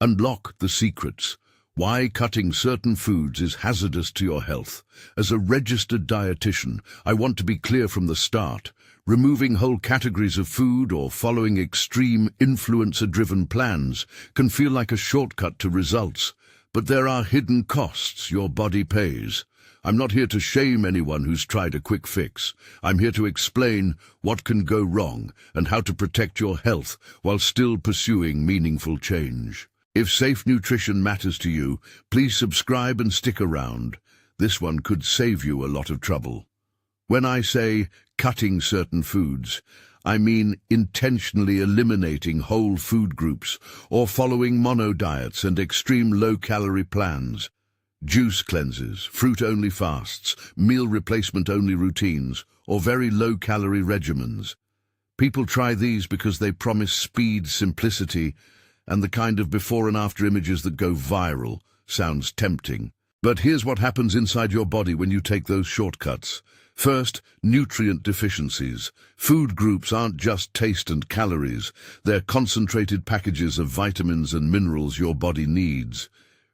Unlock the secrets. Why cutting certain foods is hazardous to your health. As a registered dietitian, I want to be clear from the start. Removing whole categories of food or following extreme influencer-driven plans can feel like a shortcut to results, but there are hidden costs your body pays. I'm not here to shame anyone who's tried a quick fix. I'm here to explain what can go wrong and how to protect your health while still pursuing meaningful change. If safe nutrition matters to you, please subscribe and stick around. This one could save you a lot of trouble. When I say cutting certain foods, I mean intentionally eliminating whole food groups or following mono diets and extreme low-calorie plans. Juice cleanses, fruit-only fasts, meal replacement-only routines, or very low-calorie regimens. People try these because they promise speed, simplicity, and the kind of before and after images that go viral. Sounds tempting. But here's what happens inside your body when you take those shortcuts. First, nutrient deficiencies. Food groups aren't just taste and calories. They're concentrated packages of vitamins and minerals your body needs.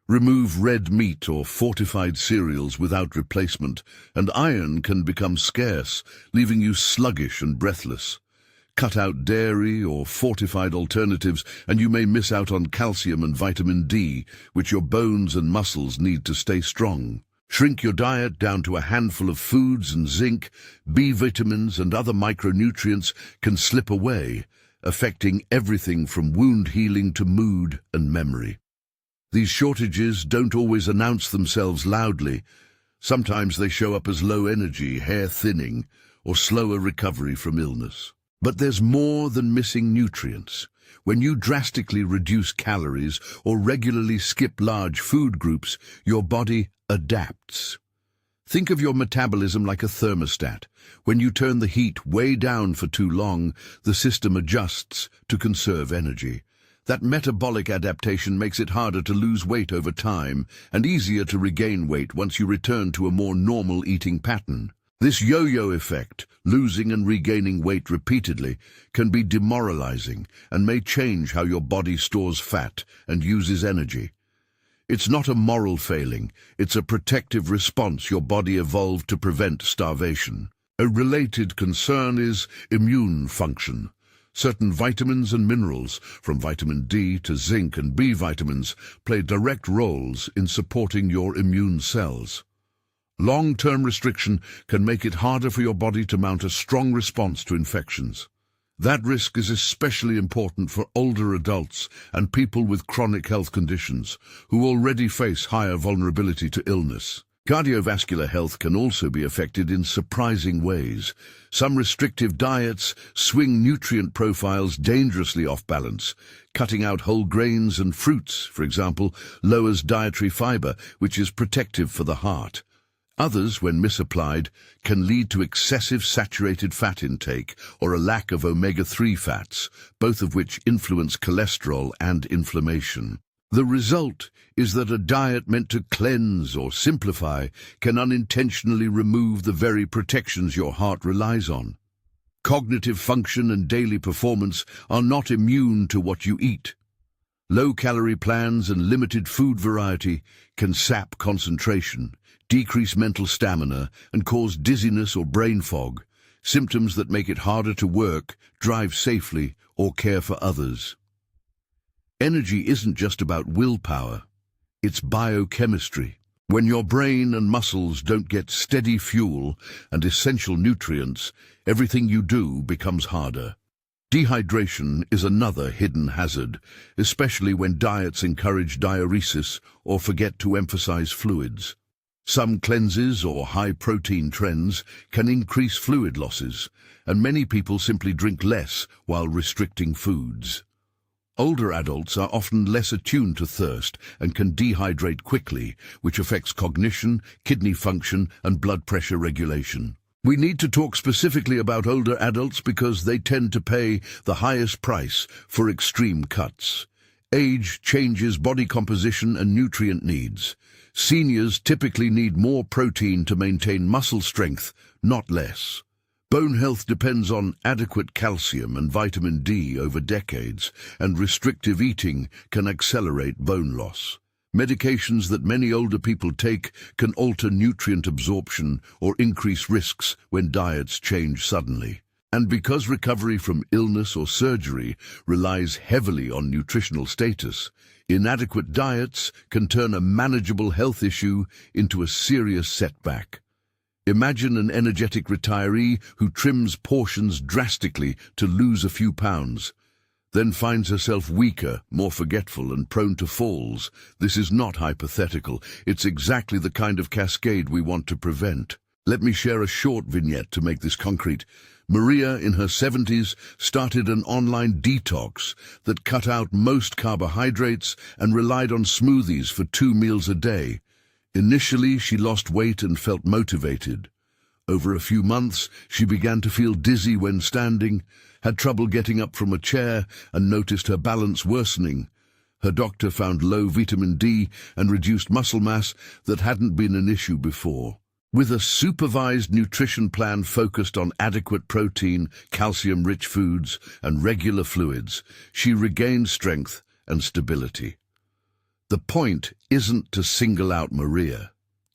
Remove red meat or fortified cereals without replacement, and iron can become scarce, leaving you sluggish and breathless. Cut out dairy or fortified alternatives, and you may miss out on calcium and vitamin D, which your bones and muscles need to stay strong. Shrink your diet down to a handful of foods, and zinc, B vitamins, and other micronutrients can slip away, affecting everything from wound healing to mood and memory. These shortages don't always announce themselves loudly. Sometimes they show up as low energy, hair thinning, or slower recovery from illness. But there's more than missing nutrients. When you drastically reduce calories or regularly skip large food groups, your body adapts. Think of your metabolism like a thermostat. When you turn the heat way down for too long, the system adjusts to conserve energy. That metabolic adaptation makes it harder to lose weight over time and easier to regain weight once you return to a more normal eating pattern. This yo-yo effect, losing and regaining weight repeatedly, can be demoralizing and may change how your body stores fat and uses energy. It's not a moral failing, it's a protective response your body evolved to prevent starvation. A related concern is immune function. Certain vitamins and minerals, from vitamin D to zinc and B vitamins, play direct roles in supporting your immune cells. Long-term restriction can make it harder for your body to mount a strong response to infections. That risk is especially important for older adults and people with chronic health conditions who already face higher vulnerability to illness. Cardiovascular health can also be affected in surprising ways. Some restrictive diets swing nutrient profiles dangerously off balance. Cutting out whole grains and fruits, for example, lowers dietary fiber, which is protective for the heart. Others, when misapplied, can lead to excessive saturated fat intake or a lack of omega-3 fats, both of which influence cholesterol and inflammation. The result is that a diet meant to cleanse or simplify can unintentionally remove the very protections your heart relies on. Cognitive function and daily performance are not immune to what you eat. Low-calorie plans and limited food variety can sap concentration, decrease mental stamina, and cause dizziness or brain fog, symptoms that make it harder to work, drive safely, or care for others. Energy isn't just about willpower, it's biochemistry. When your brain and muscles don't get steady fuel and essential nutrients, everything you do becomes harder. Dehydration is another hidden hazard, especially when diets encourage diuresis or forget to emphasize fluids. Some cleanses or high-protein trends can increase fluid losses, and many people simply drink less while restricting foods. Older adults are often less attuned to thirst and can dehydrate quickly, which affects cognition, kidney function, and blood pressure regulation. We need to talk specifically about older adults because they tend to pay the highest price for extreme cuts. Age changes body composition and nutrient needs. Seniors typically need more protein to maintain muscle strength, not less. Bone health depends on adequate calcium and vitamin D over decades, and restrictive eating can accelerate bone loss. Medications that many older people take can alter nutrient absorption or increase risks when diets change suddenly. And because recovery from illness or surgery relies heavily on nutritional status, inadequate diets can turn a manageable health issue into a serious setback. Imagine an energetic retiree who trims portions drastically to lose a few pounds, then finds herself weaker, more forgetful, and prone to falls. This is not hypothetical. It's exactly the kind of cascade we want to prevent. Let me share a short vignette to make this concrete. Maria, in her 70s, started an online detox that cut out most carbohydrates and relied on smoothies for 2 meals a day. Initially, she lost weight and felt motivated. Over a few months, she began to feel dizzy when standing, had trouble getting up from a chair, and noticed her balance worsening. Her doctor found low vitamin D and reduced muscle mass that hadn't been an issue before. With a supervised nutrition plan focused on adequate protein, calcium-rich foods, and regular fluids, she regained strength and stability. The point isn't to single out Maria.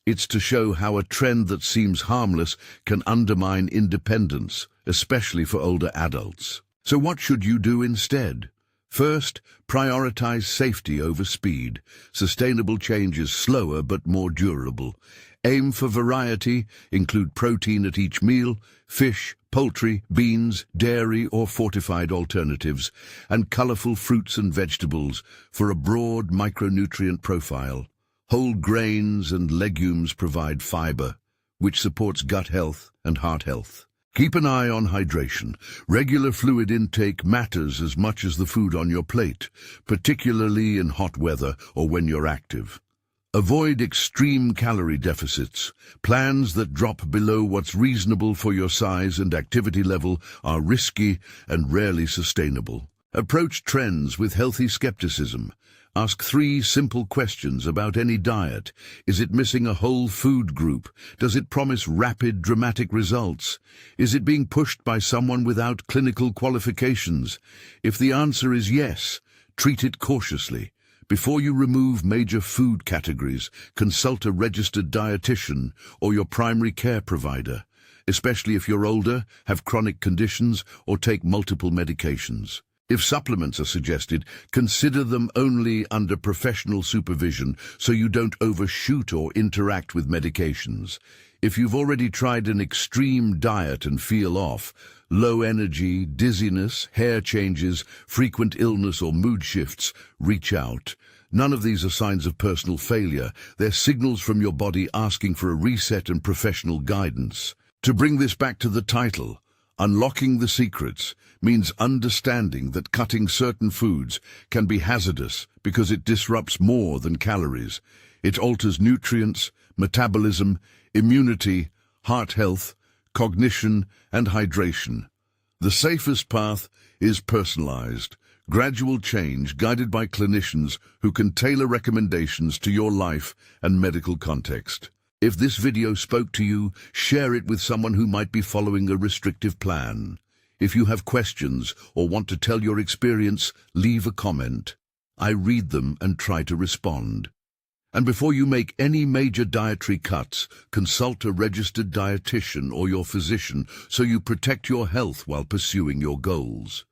It's to show how a trend that seems harmless can undermine independence, especially for older adults. So what should you do instead? First, prioritize safety over speed. Sustainable change is slower but more durable. Aim for variety, include protein at each meal, fish, poultry, beans, dairy or fortified alternatives, and colorful fruits and vegetables for a broad micronutrient profile. Whole grains and legumes provide fiber, which supports gut health and heart health. Keep an eye on hydration. Regular fluid intake matters as much as the food on your plate, particularly in hot weather or when you're active. Avoid extreme calorie deficits. Plans that drop below what's reasonable for your size and activity level are risky and rarely sustainable. Approach trends with healthy skepticism. Ask 3 simple questions about any diet. Is it missing a whole food group? Does it promise rapid, dramatic results? Is it being pushed by someone without clinical qualifications? If the answer is yes, treat it cautiously. Before you remove major food categories, consult a registered dietitian or your primary care provider, especially if you're older, have chronic conditions, or take multiple medications. If supplements are suggested, consider them only under professional supervision so you don't overshoot or interact with medications. If you've already tried an extreme diet and feel off, low energy, dizziness, hair changes, frequent illness or mood shifts, reach out. None of these are signs of personal failure. They're signals from your body asking for a reset and professional guidance. To bring this back to the title, Unlocking the Secrets means understanding that cutting certain foods can be hazardous because it disrupts more than calories. It alters nutrients, metabolism, immunity, heart health, cognition, and hydration. The safest path is personalized, gradual change guided by clinicians who can tailor recommendations to your life and medical context. If this video spoke to you, share it with someone who might be following a restrictive plan. If you have questions or want to tell your experience, leave a comment. I read them and try to respond. And before you make any major dietary cuts, consult a registered dietitian or your physician so you protect your health while pursuing your goals.